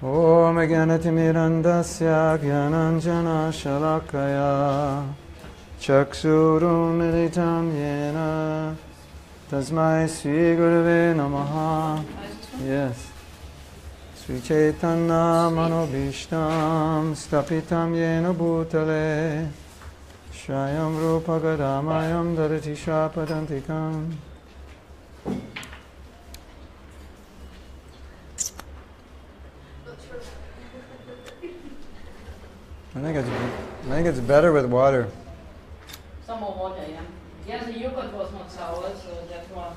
Om Jnanatimirandasya Jnananjana Shalakaya Chaksurun Militam Yena Tasmai Sri Gurave Namaha. Yes. Sri Chaitanya Manobhishtam Stapitam Yena Bhutale Shayam Rupa Gadamayam Darati Shapadantikam. I think it's better with water. Some more water, yeah. Yeah, the yogurt was not sour, so therefore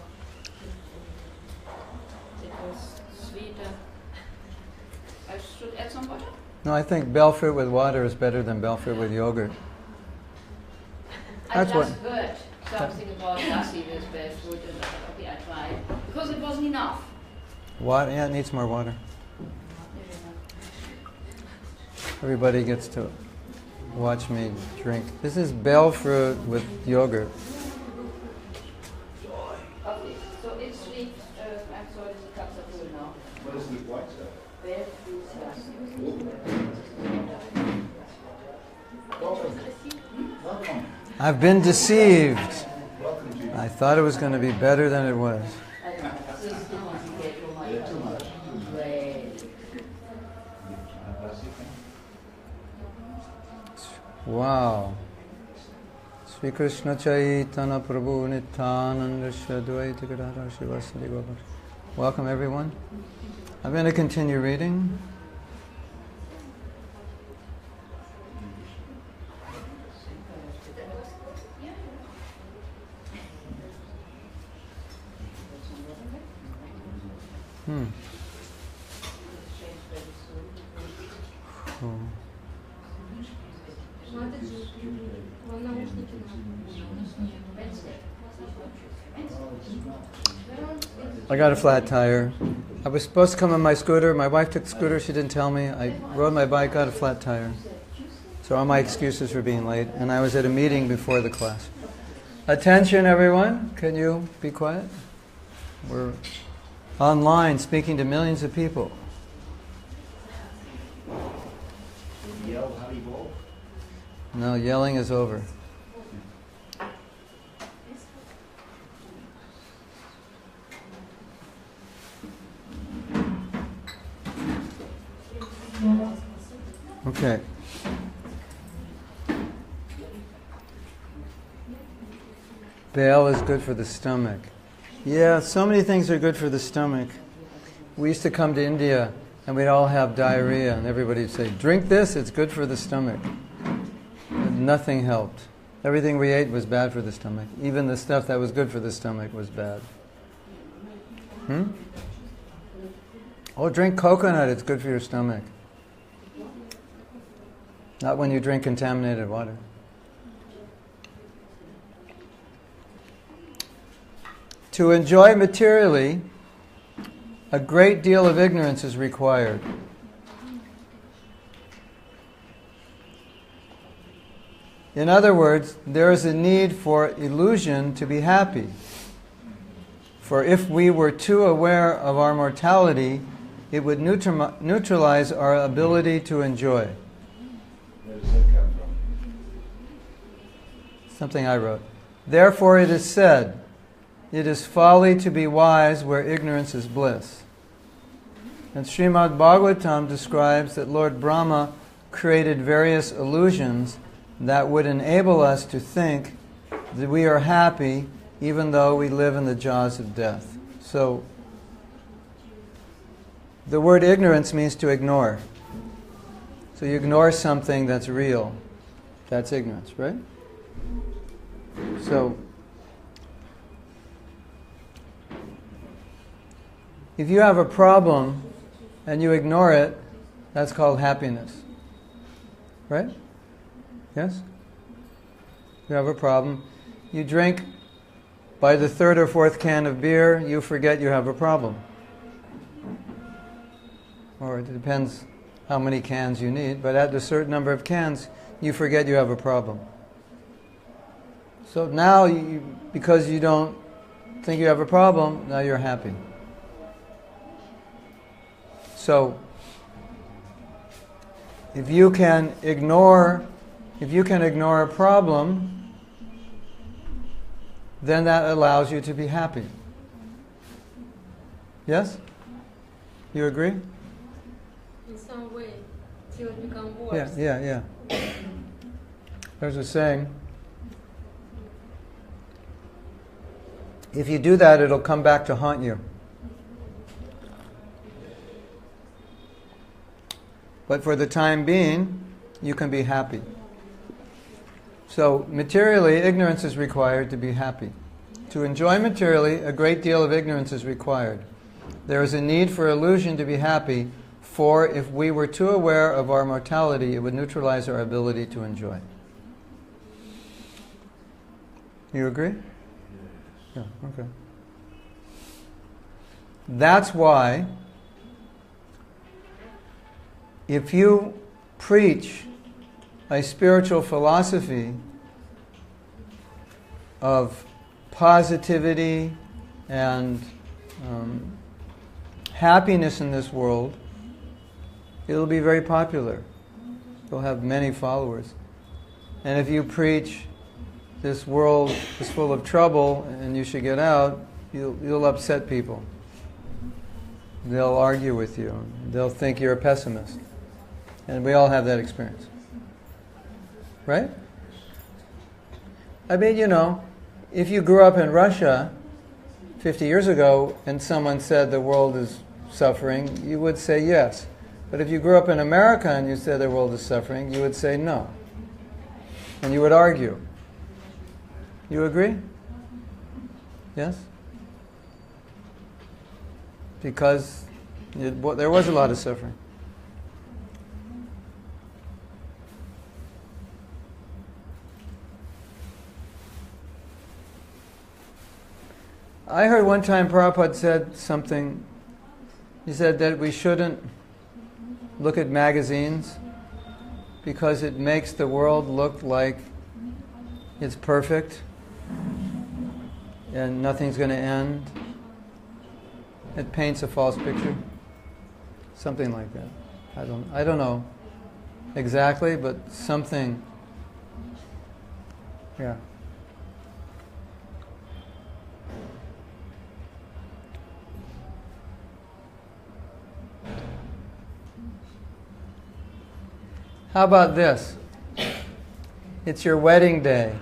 it was sweeter. I should add some water? No, I think bell fruit with water is better than bell fruit with yogurt. I just heard something about lassi with bell fruit, and I thought, okay, I try it. Because it wasn't enough. Water, yeah, it needs more water. Everybody gets to watch me drink. This is bell fruit with yogurt. Okay, so it's sweet. I'm sorry, the cups are full now. What is the white stuff? Bell fruit lassi. Welcome. I've been deceived. Welcome to you. I thought it was going to be better than it was. This is too complicated for my Too much. brain. Wow. Sri Krishna Chaitanya Prabhu Nityananda Shri Advaita Gadadhara Srivasadi Gaura. Welcome everyone. I'm going to continue reading. Oh. I got a flat tire. I was supposed to come on my scooter. My wife took the scooter. She didn't tell me. I rode my bike, got a flat tire. So all my excuses for being late. And I was at a meeting before the class. Attention, everyone. Can you be quiet? We're online speaking to millions of people. Yell, Haribol. No, yelling is over. Okay. Bale is good for the stomach. Yeah, so many things are good for the stomach. We used to come to India and we'd all have diarrhea and everybody would say, drink this, it's good for the stomach. But nothing helped. Everything we ate was bad for the stomach. Even the stuff that was good for the stomach was bad. Oh, drink coconut, it's good for your stomach. Not when you drink contaminated water. To enjoy materially, a great deal of ignorance is required. In other words, there is a need for illusion to be happy. For if we were too aware of our mortality, it would neutralize our ability to enjoy. Where does that come from? Something I wrote. Therefore it is said, it is folly to be wise where ignorance is bliss. And Srimad Bhagavatam describes that Lord Brahma created various illusions that would enable us to think that we are happy even though we live in the jaws of death. So, the word ignorance means to ignore. So you ignore something that's real. That's ignorance, right? So, if you have a problem and you ignore it, that's called happiness. Right? Yes? You have a problem. You drink, by the third or fourth can of beer, you forget you have a problem. Or it depends how many cans you need, but at a certain number of cans, you forget you have a problem. So now, because you don't think you have a problem, now you're happy. So, if you can ignore a problem, then that allows you to be happy. Yes? You agree? In some way, till it becomes worse. Yeah. There's a saying, if you do that, it'll come back to haunt you. But for the time being, you can be happy. So materially, ignorance is required to be happy. To enjoy materially, a great deal of ignorance is required. There is a need for illusion to be happy, for if we were too aware of our mortality, it would neutralize our ability to enjoy. You agree? Yeah, okay. That's why if you preach a spiritual philosophy of positivity and happiness in this world, it'll be very popular. You'll have many followers. And if you preach this world is full of trouble and you should get out, you'll upset people. They'll argue with you. They'll think you're a pessimist. And we all have that experience. Right? I mean, if you grew up in Russia 50 years ago and someone said the world is suffering, you would say yes. But if you grew up in America and you said the world is suffering, you would say no. And you would argue. You agree? Yes? Because there was a lot of suffering. I heard one time Prabhupada said something. He said that we shouldn't look at magazines because it makes the world look like it's perfect and nothing's going to end. It paints a false picture. Something like that. I don't know exactly, but something. Yeah. How about this? It's your wedding day,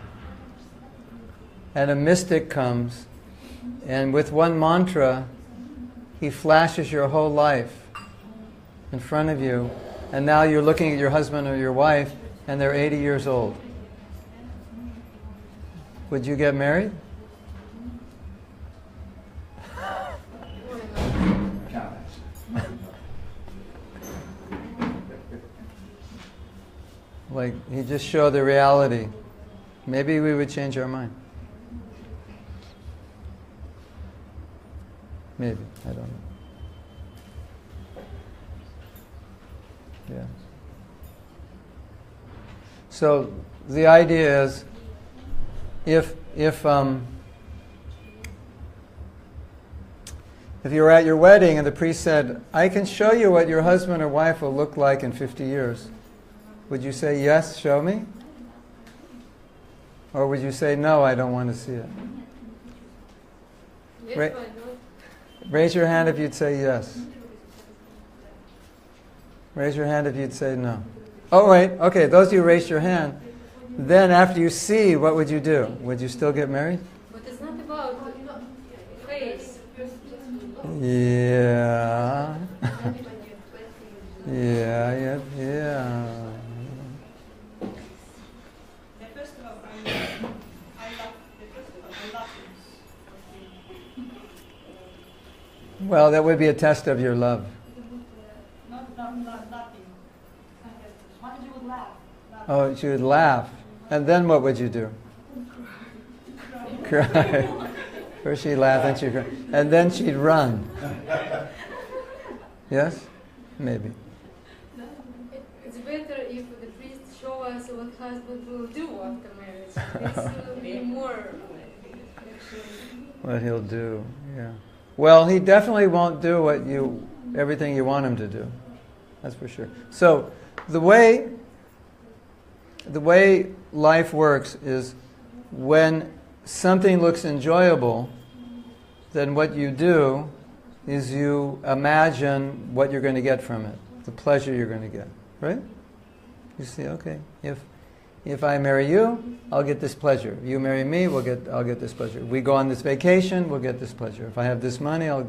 and a mystic comes, and with one mantra, he flashes your whole life in front of you, and now you're looking at your husband or your wife, and they're 80 years old. Would you get married? Like, he just showed the reality. Maybe we would change our mind. Maybe. I don't know. Yeah. So, the idea is, if you were at your wedding and the priest said, I can show you what your husband or wife will look like in 50 years, would you say, yes, show me? Or would you say, no, I don't want to see it? Yes, Raise your hand if you'd say yes. Raise your hand if you'd say no. Oh, wait, okay, those of you who raised your hand, then after you see, what would you do? Would you still get married? but it's not about face. Yeah. Yeah. First of all, I love him. Well, that would be a test of your love. Not nothing. Why you would laugh? Oh, she would laugh. And then what would you do? Cry. First she'd laugh, then she'd cry. And then she'd run. Yes? Maybe. It's better if the priest show us what husband will do after marriage. This will be more. What he'll do, yeah. Well, he definitely won't do everything you want him to do. That's for sure. So, the way life works is when something looks enjoyable, then what you do is you imagine what you're going to get from it, the pleasure you're going to get, right? You see, okay, if I marry you, I'll get this pleasure. You marry me, I'll get this pleasure. We go on this vacation, we'll get this pleasure. If I have this money, I'll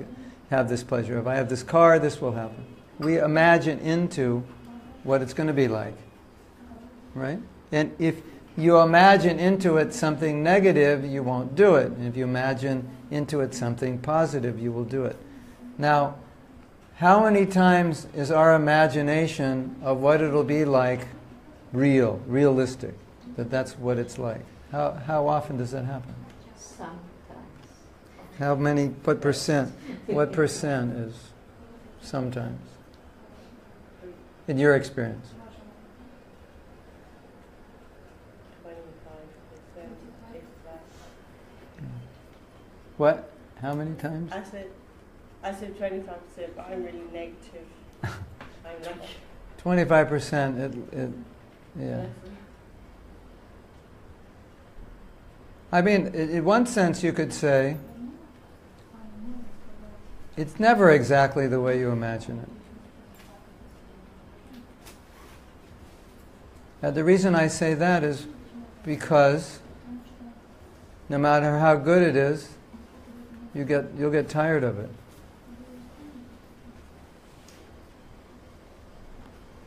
have this pleasure. If I have this car, this will happen. We imagine into what it's going to be like, right? And if you imagine into it something negative, you won't do it. And if you imagine into it something positive, you will do it. Now, how many times is our imagination of what it'll be like realistic? That's what it's like. How often does that happen? Sometimes. How many, what percent is sometimes? In your experience? 25%, if that. What? How many times? I said 25%, but I'm really negative. I'm like 25%, yeah. I mean, in one sense you could say, it's never exactly the way you imagine it. And the reason I say that is because no matter how good it is, you'll get tired of it.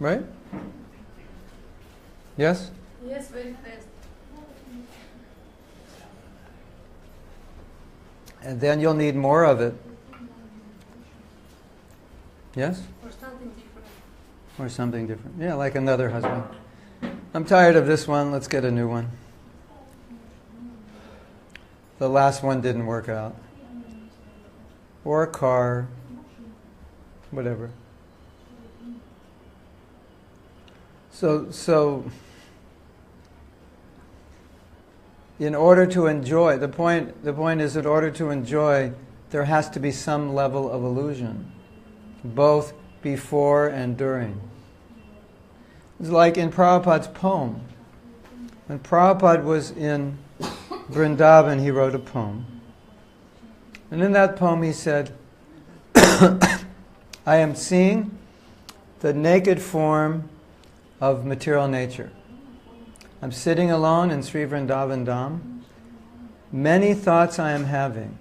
Right? Yes? Yes, very fast. And then you'll need more of it. Yes? Or something different. Or something different. Yeah, like another husband. I'm tired of this one, let's get a new one. The last one didn't work out. Or a car, whatever. So in order to enjoy, the point is, in order to enjoy, there has to be some level of illusion, both before and during. It's like in Prabhupada's poem. When Prabhupada was in Vrindavan, he wrote a poem. And in that poem he said, I am seeing the naked form of material nature. I'm sitting alone in Sri Vrindavan Dham. Many thoughts I am having.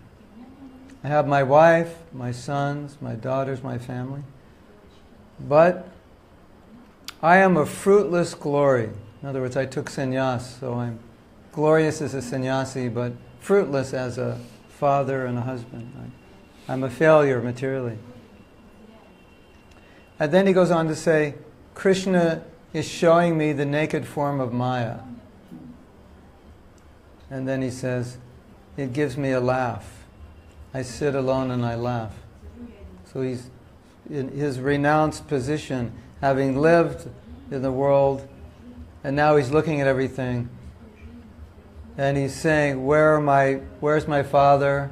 I have my wife, my sons, my daughters, my family. But I am a fruitless glory. In other words, I took sannyas, so I'm glorious as a sannyasi, but fruitless as a father and a husband. I'm a failure materially. And then he goes on to say, Krishna is showing me the naked form of Maya. And then he says, it gives me a laugh. I sit alone and I laugh. So he's in his renounced position, having lived in the world, and now he's looking at everything, and he's saying, where's my father?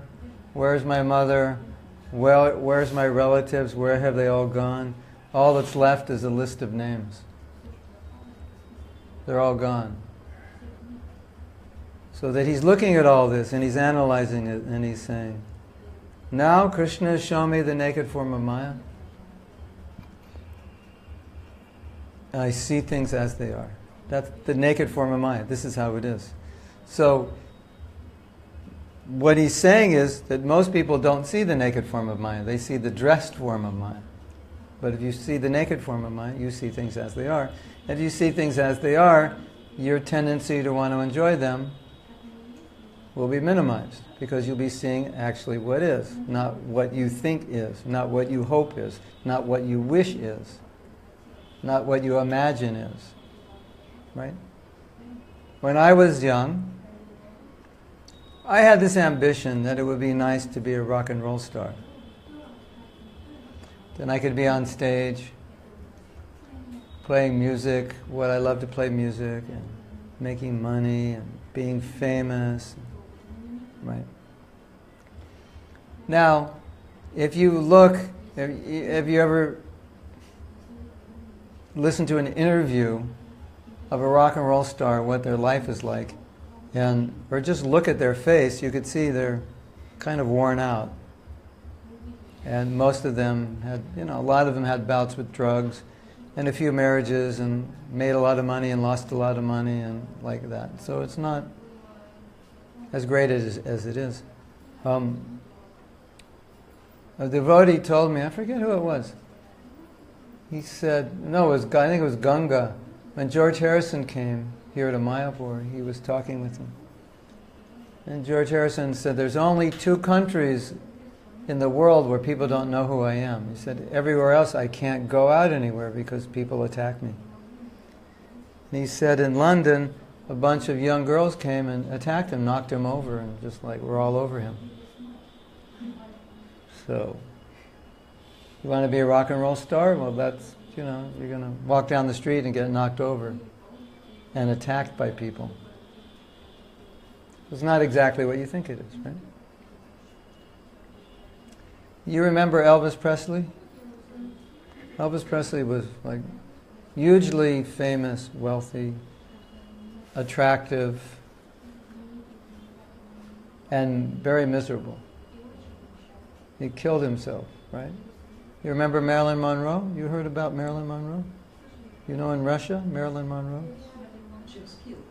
Where's my mother? Where's my relatives? Where have they all gone? All that's left is a list of names. They're all gone. So that he's looking at all this and he's analyzing it and he's saying, now Krishna has shown me the naked form of Maya. And I see things as they are. That's the naked form of Maya. This is how it is. So what he's saying is that most people don't see the naked form of Maya. They see the dressed form of Maya. But if you see the naked form of Maya, you see things as they are. If you see things as they are, your tendency to want to enjoy them will be minimized, because you'll be seeing actually what is, not what you think is, not what you hope is, not what you wish is, not what you imagine is. Right? When I was young, I had this ambition that it would be nice to be a rock and roll star. Then I could be on stage playing music, what I love to play music, and making money and being famous. Right? Now, if you look, have you ever listen to an interview of a rock and roll star, what their life is like, or just look at their face, you could see they're kind of worn out. And most of them had, a lot of them had bouts with drugs, and a few marriages, and made a lot of money and lost a lot of money, and like that. So it's not as great as it is. A devotee told me, I forget who it was. He said, no, I think it was Ganga. When George Harrison came here to Mayapur, he was talking with him. And George Harrison said, there's only 2 countries in the world where people don't know who I am. He said, everywhere else I can't go out anywhere because people attack me. And he said in London, a bunch of young girls came and attacked him, knocked him over, and just were all over him. So, you want to be a rock and roll star? Well, that's, you're going to walk down the street and get knocked over and attacked by people. It's not exactly what you think it is, right? You remember Elvis Presley? Elvis Presley was hugely famous, wealthy, attractive, and very miserable. He killed himself, right? You remember Marilyn Monroe? You heard about Marilyn Monroe? In Russia, Marilyn Monroe? She was killed.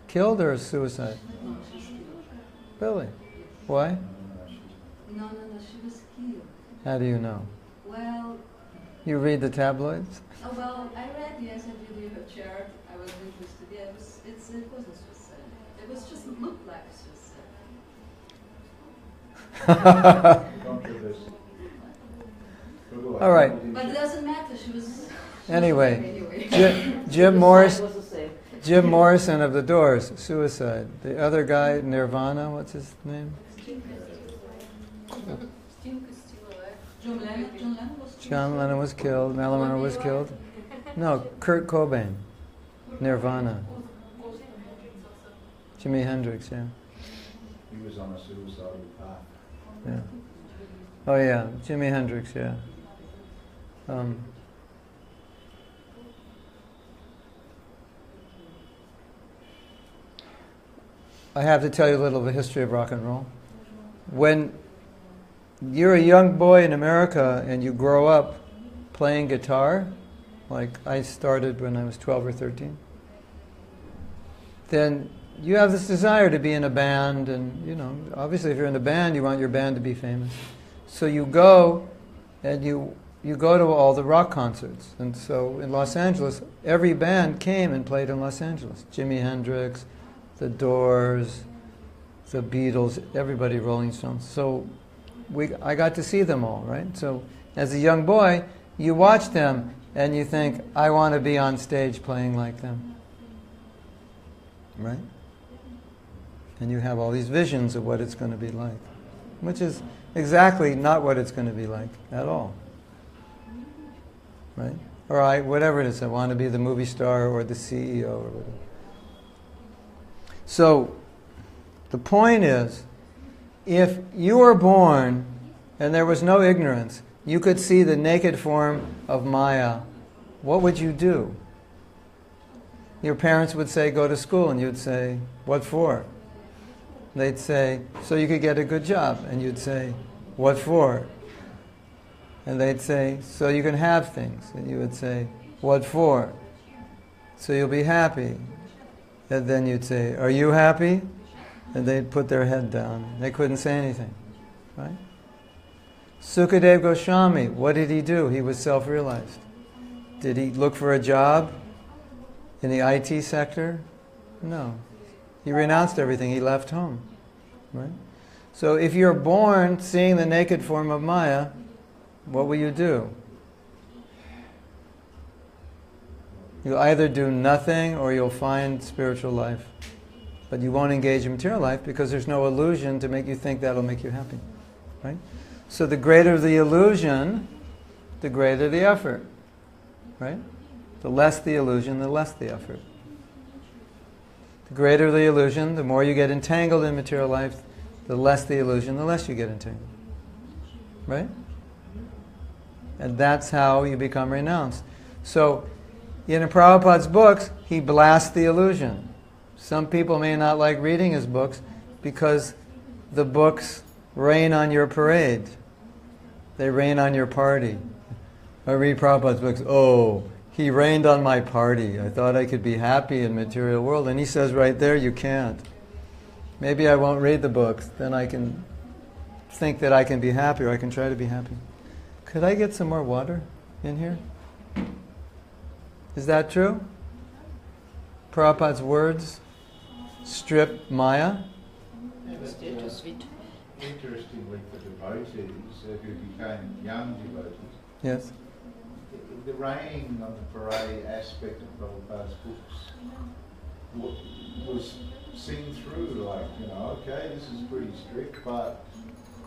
Killed or suicide? No, she was killed. Really? Why? No, she was killed. How do you know? Well... You read the tabloids? Oh, well, I read, yes, I did her chart. I was interested. Yeah, it wasn't suicide. It was just looked like suicide. Controversy. All right. But it doesn't matter. She was... Anyway, Jim Suicide was the same. Jim Morrison of the Doors, suicide. The other guy, Nirvana, what's his name? John Lennon was killed. Marilyn Monroe was killed. No, Kurt Cobain, Nirvana. Jimi Hendrix, yeah. He was on a suicidal path. Yeah. Oh yeah, Jimi Hendrix, yeah. I have to tell you a little of the history of rock and roll. When you're a young boy in America and you grow up playing guitar, like I started when I was 12 or 13, then you have this desire to be in a band, and obviously if you're in a band, you want your band to be famous. So you go and you go to all the rock concerts. And so in Los Angeles, every band came and played in Los Angeles. Jimi Hendrix, the Doors, the Beatles, everybody, Rolling Stones. So I got to see them all, right? So as a young boy, you watch them and you think, I want to be on stage playing like them. Right? And you have all these visions of what it's going to be like, which is exactly not what it's going to be like at all. Right? Or whatever it is, I want to be the movie star or the CEO or whatever. So, the point is, if you were born and there was no ignorance, you could see the naked form of Maya, what would you do? Your parents would say, go to school, and you'd say, what for? They'd say, so you could get a good job, and you'd say, what for? And they'd say, so you can have things, and you would say, what for? So you'll be happy. And then you'd say, are you happy? And they'd put their head down. They couldn't say anything, right? Sukadev Goswami, what did he do? He was self-realized. Did he look for a job in the IT sector? No. He renounced everything. He left home, right? So if you're born seeing the naked form of Maya, what will you do? You'll either do nothing or you'll find spiritual life. But you won't engage in material life because there's no illusion to make you think that'll make you happy, right? So the greater the illusion, the greater the effort, right? The less the illusion, the less the effort. The greater the illusion, the more you get entangled in material life, the less the illusion, the less you get entangled, right? And that's how you become renounced. So, in Prabhupada's books, he blasts the illusion. Some people may not like reading his books because the books rain on your parade. They rain on your party. I read Prabhupada's books, oh, he rained on my party. I thought I could be happy in material world. And he says right there, you can't. Maybe I won't read the books. Then I can think that I can be happy, or I can try to be happy. Could I get some more water in here? Is that true? Prabhupada's words strip Maya? Interestingly, for devotees who became young devotees, Yes. the raining on the parade aspect of Prabhupada's books was seen through, like, okay, this is pretty strict, but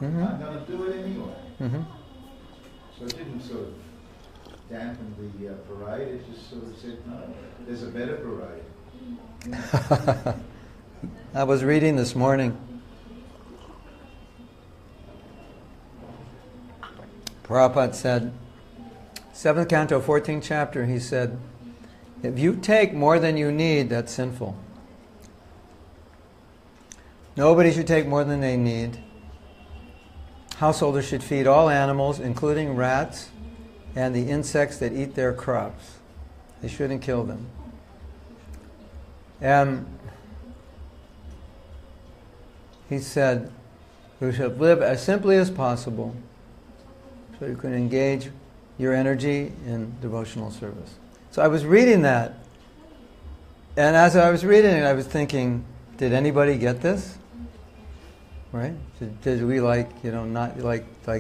I'm going to do it anyway. Mm-hmm. So it didn't sort of dampen the parade, it just sort of said, no, there's a better parade. I was reading this morning. Prabhupada said, 7th canto, 14th chapter, he said, if you take more than you need, that's sinful. Nobody should take more than they need. Householders should feed all animals, including rats and the insects that eat their crops. They shouldn't kill them. And he said, we should live as simply as possible so you can engage your energy in devotional service. So I was reading that, and as I was reading it, I was thinking, did anybody get this? Right? Did we not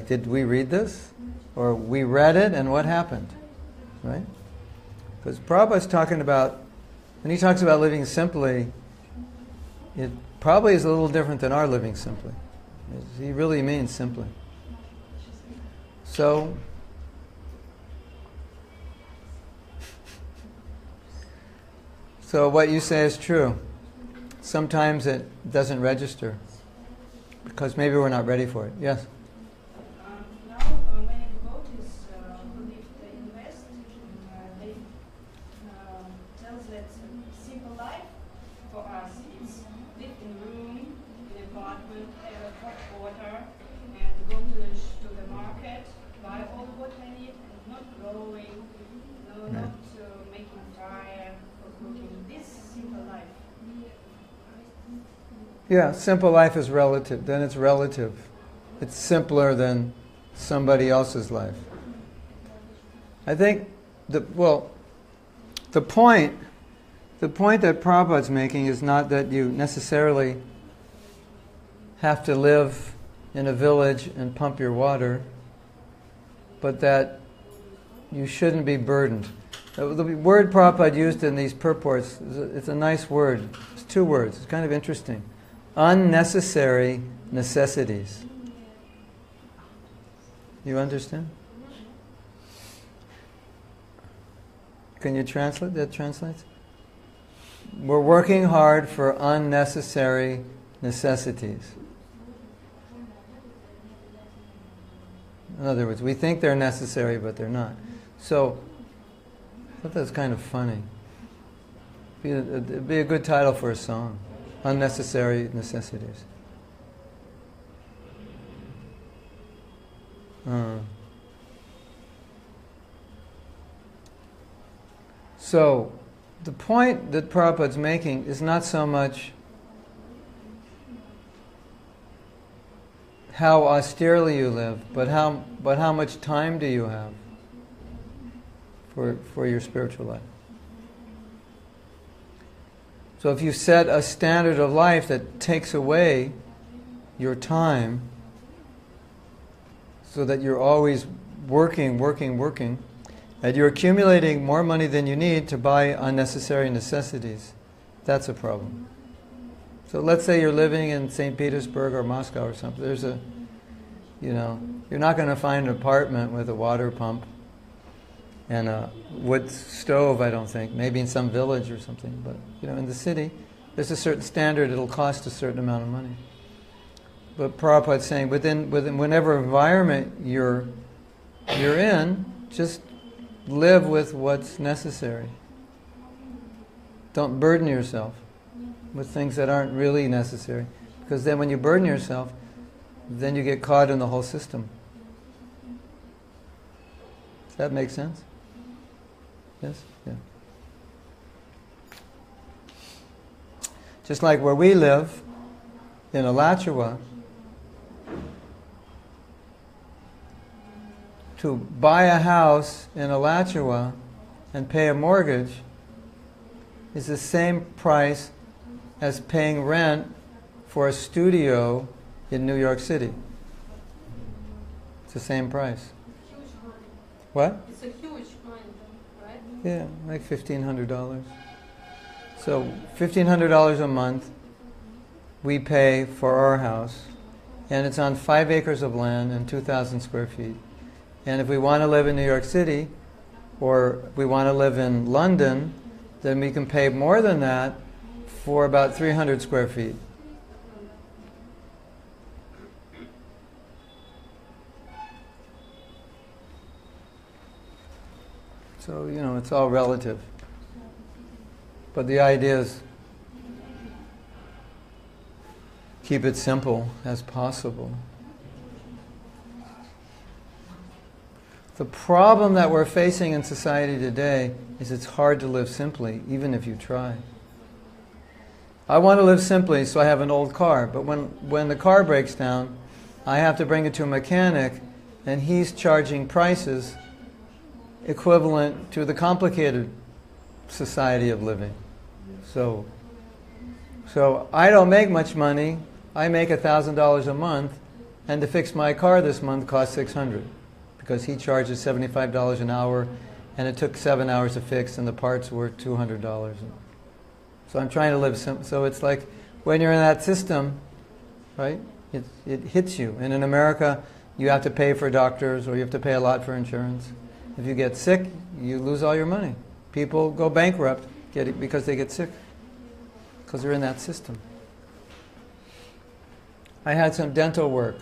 did we read this? Or we read it and what happened? Right? Because Prabhupada's talking about, when he talks about living simply, it probably is a little different than our living simply. He really means simply. So what you say is true. Sometimes it doesn't register because maybe we're not ready for it. Yes? Now, many devotees who live in the West, they tell that simple life for us is live in a room, in an apartment, have hot water, and go to the market, buy all what I need, and not growing, not making fire or cooking. This simple life. Yeah, simple life is relative. Then it's relative. It's simpler than somebody else's life. I think the point that Prabhupada's making is not that you necessarily have to live in a village and pump your water, but that you shouldn't be burdened. The word Prabhupada used in these purports, it's a nice word. It's 2 words. It's kind of interesting. Unnecessary necessities. You understand? Can you translate? That translates? We're working hard for unnecessary necessities. In other words, we think they're necessary, but they're not. So, I thought that's kind of funny. It'd be a good title for a song. Unnecessary necessities. So, the point that Prabhupada's making is not so much how austerely you live, but how much time do you have for your spiritual life. So if you set a standard of life that takes away your time so that you're always working, and you're accumulating more money than you need to buy unnecessary necessities, that's a problem. So let's say you're living in St. Petersburg or Moscow or something. You're not going to find an apartment with a water pump and a wood stove, I don't think. Maybe in some village or something. But, in the city, there's a certain standard. It'll cost a certain amount of money. But Prabhupada's saying within whatever environment you're in, just live with what's necessary. Don't burden yourself with things that aren't really necessary. Because then when you burden yourself, then you get caught in the whole system. Does that make sense? Yes? Yeah. Just like where we live, in Alachua, to buy a house in Alachua and pay a mortgage is the same price as paying rent for a studio in New York City. It's the same price. Huge money. What? It's a huge money, right? Yeah, like $1,500. So $1,500 a month we pay for our house, and it's on 5 acres of land and 2,000 square feet. And if we want to live in New York City, or we want to live in London, then we can pay more than that for about 300 square feet. So, it's all relative. But the idea is keep it simple as possible. The problem that we're facing in society today is it's hard to live simply, even if you try. I want to live simply, so I have an old car. But when the car breaks down, I have to bring it to a mechanic, and he's charging prices equivalent to the complicated society of living. So I don't make much money. I make $1,000 a month, and to fix my car this month costs $600, because he charges $75 an hour, and it took 7 hours to fix, and the parts were $200. So I'm trying to live simple. So it's like when you're in that system, right? It hits you. And in America, you have to pay for doctors, or you have to pay a lot for insurance. If you get sick, you lose all your money. People go bankrupt because they get sick, because they're in that system. I had some dental work,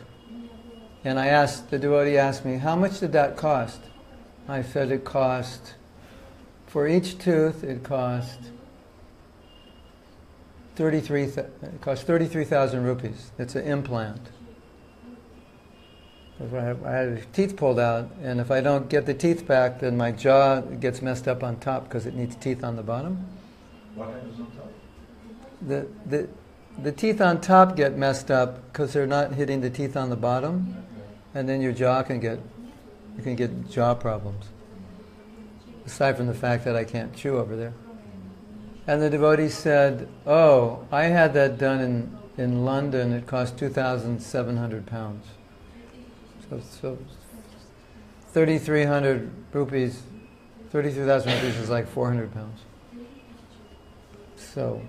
and the devotee asked me, how much did that cost? I said it cost, for each tooth, it cost 33,000 rupees. It's an implant. I had teeth pulled out, and if I don't get the teeth back, then my jaw gets messed up on top because it needs teeth on the bottom. What happens on top? The teeth on top get messed up because they're not hitting the teeth on the bottom, and then your jaw you can get jaw problems. Aside from the fact that I can't chew over there. And the devotee said, oh, I had that done in London. It cost 2,700 pounds. So 3,300 rupees, 33,000 rupees is like 400 pounds. So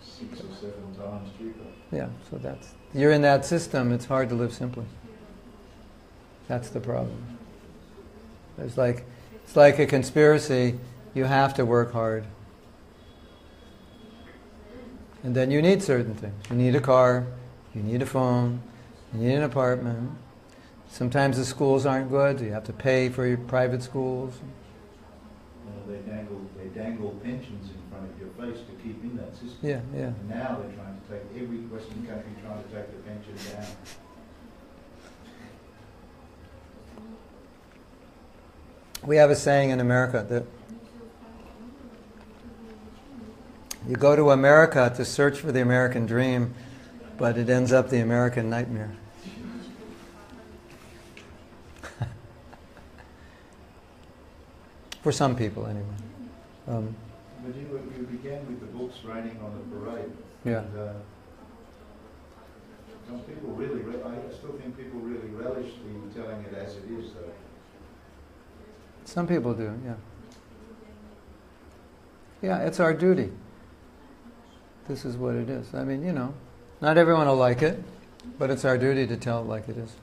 6 or 7 times cheaper. yeah, so you're in that system. It's hard to live simply. That's the problem. It's like a conspiracy. You have to work hard. And then you need certain things. You need a car, you need a phone, you need an apartment. Sometimes the schools aren't good, so you have to pay for your private schools. They dangle pensions in front of your face to keep in that system. Yeah. And now they're trying to take every Western country trying to take the pension down. We have a saying in America that you go to America to search for the American dream, but it ends up the American nightmare. For some people, anyway. But you began with the books raining on the parade. Yeah. And, some people really, I still think people really relish the telling it as it is, though. Some people do, yeah. Yeah, it's our duty. This is what it is. I mean, not everyone will like it, but it's our duty to tell it like it is.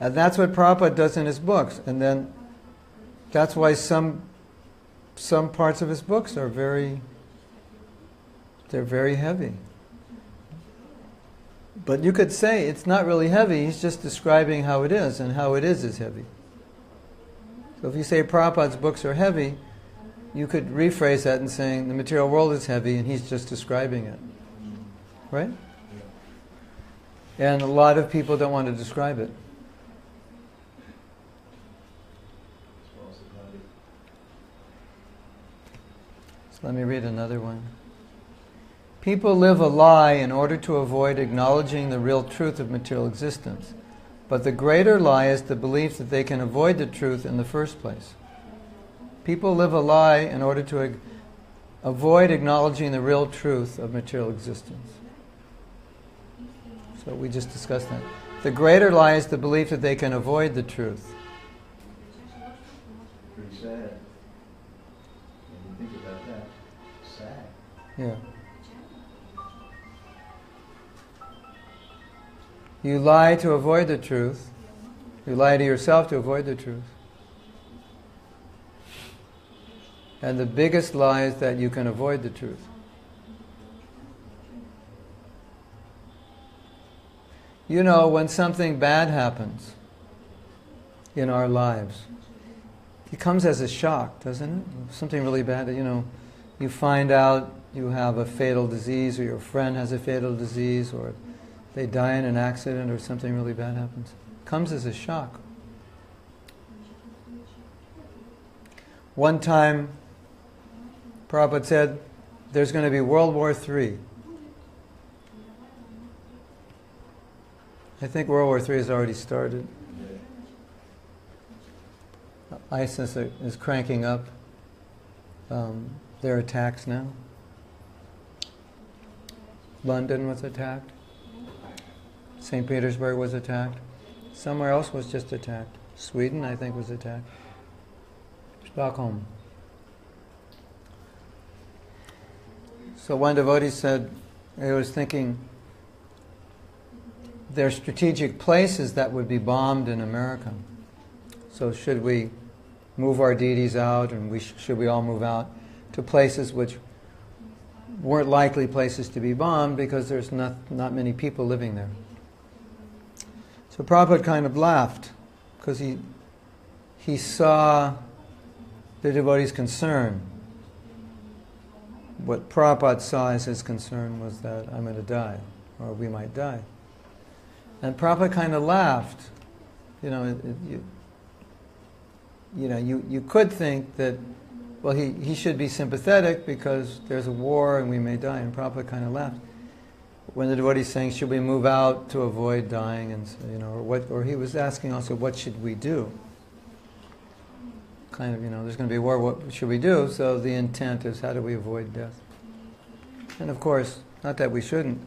And that's what Prabhupada does in his books. And then that's why some parts of his books are very heavy. But you could say it's not really heavy, he's just describing how it is, and how it is heavy. So if you say Prabhupada's books are heavy, you could rephrase that in saying the material world is heavy and he's just describing it. Right? And a lot of people don't want to describe it. So let me read another one. People live a lie in order to avoid acknowledging the real truth of material existence. But the greater lie is the belief that they can avoid the truth in the first place. People live a lie in order to avoid acknowledging the real truth of material existence. So we just discussed that. The greater lie is the belief that they can avoid the truth. Pretty sad. When you think about that, sad. Yeah. You lie to avoid the truth. You lie to yourself to avoid the truth. And the biggest lie is that you can avoid the truth. You know, when something bad happens in our lives, it comes as a shock, doesn't it? Something really bad, you know, you find out you have a fatal disease, or your friend has a fatal disease, or they die in an accident, or something really bad happens. It comes as a shock. One time, Prabhupada said, there's going to be World War III. I think World War III has already started. ISIS is cranking up their attacks now. London was attacked. St. Petersburg was attacked. Somewhere else was just attacked. Sweden, I think, was attacked. Stockholm. So one devotee said, he was thinking, there are strategic places that would be bombed in America. So should we move our deities out, and should we all move out to places which weren't likely places to be bombed because there's not many people living there? So Prabhupada kind of laughed because he saw the devotee's concern. What Prabhupada saw as his concern was that I'm going to die, or we might die. And Prabhupada kind of laughed. You know, you could think that, well, he should be sympathetic because there's a war and we may die. And Prabhupada kind of laughed when the devotee is saying, should we move out to avoid dying? And or he was asking also, what should we do? Kind of, there's going to be a war. What should we do? So the intent is, how do we avoid death? And of course, not that we shouldn't.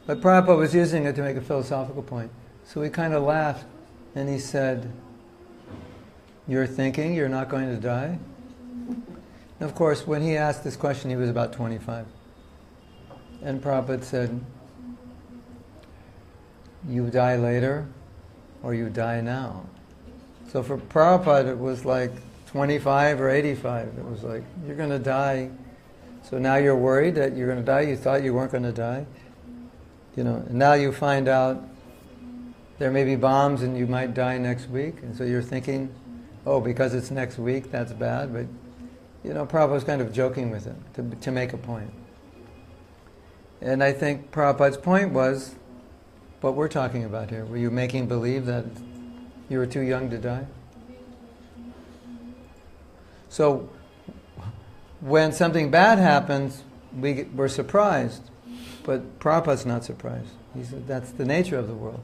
But Prabhupada was using it to make a philosophical point. So he kind of laughed and he said, you're thinking you're not going to die? And of course, when he asked this question, he was about 25. And Prabhupada said, you die later or you die now. So for Prabhupada, it was like 25 or 85. It was like, you're going to die. So now you're worried that you're going to die. You thought you weren't going to die. And now you find out there may be bombs and you might die next week. And so you're thinking, oh, because it's next week, that's bad. But, Prabhupada was kind of joking with it to make a point. And I think Prabhupada's point was what we're talking about here. Were you making believe that you were too young to die? So when something bad happens, we're surprised. But Prabhupada's not surprised. He said that's the nature of the world.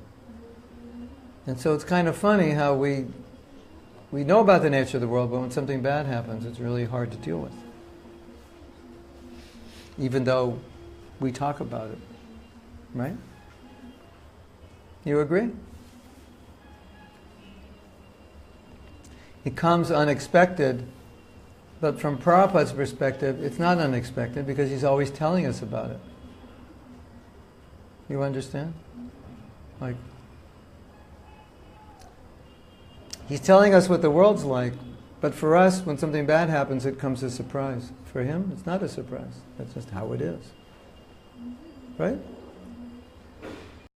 And so it's kind of funny how we know about the nature of the world, but when something bad happens, it's really hard to deal with. Even though we talk about it. Right? You agree? It comes unexpected, but from Prabhupada's perspective, it's not unexpected because he's always telling us about it. You understand? Like, he's telling us what the world's like, but for us, when something bad happens, it comes as a surprise. For him, it's not a surprise. That's just how it is. Right?